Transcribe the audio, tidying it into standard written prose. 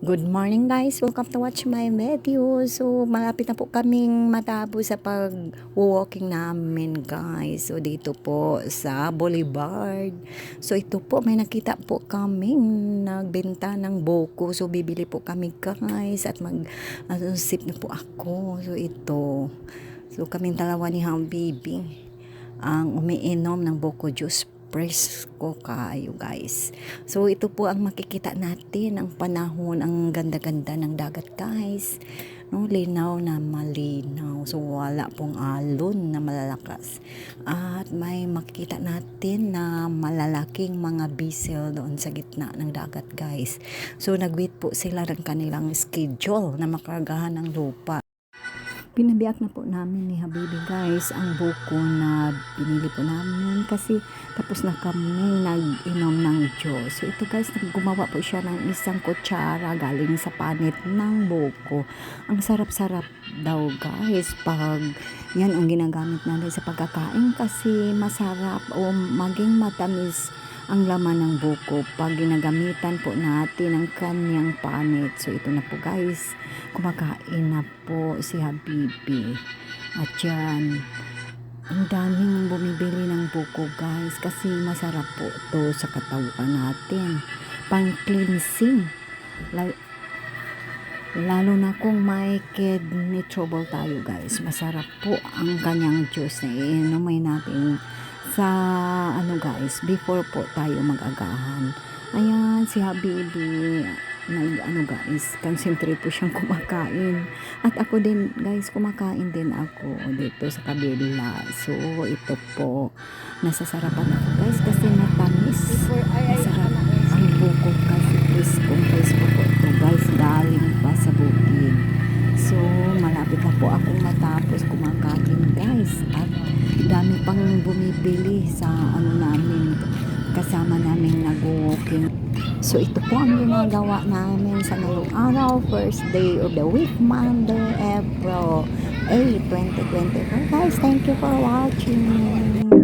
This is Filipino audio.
Good morning guys, welcome to watch my video. So malapit na po kaming matapos sa pag-walking namin guys. So dito po sa Boulevard. So ito po may nakita po kaming nagbenta ng buko. So bibili po kami guys at mag-sip na po ako. So ito. So kaming dalawa ni Habibi ang umiinom ng buko juice. Presko kayo guys. So ito po ang makikita natin ang panahon, ang ganda-ganda ng dagat guys. No, linaw na malinaw. So wala pong alon na malalakas. At may makikita natin na malalaking mga bisel doon sa gitna ng dagat guys. So nagwait po sila ng kanilang schedule na makargahan ng lupa. Pinabiyak na po namin ni Habibi guys ang buko na binili po namin kasi tapos na kami nag-inom ng Diyos. So ito guys, gumawa po siya ng isang kutsara galing sa panit ng buko. Ang sarap-sarap daw guys pag yan ang ginagamit natin sa pagkakain kasi masarap o maging matamis ang laman ng buko pag ginagamitan po natin ang kanyang panit. So ito na po guys, kumakain na po si Habibi. At yan, ang daming bumibili ng buko guys kasi masarap po to sa katawan natin. Pang cleansing. Lalo na kung may kidney trouble tayo guys. Masarap po ang kanyang juice na iinumin natin sa guys, before po tayo mag-agahan. Ayan, si Habibi guys, concentrate po siyang kumakain. At ako din guys, kumakain din ako dito sa kabila. So, ito po, nasasarapan ako guys kasi matamis. Masarap ang buko kasi presko po ito guys, galing pa sa bukid. So, malapit na po akong matapos kumakain guys. At dami pang bumibili sa namin, kasama namin nag-walking. So ito po ang ginagawa namin sa ngayong araw, first day of the week, Monday, April 8, 2024 guys. Thank you for watching.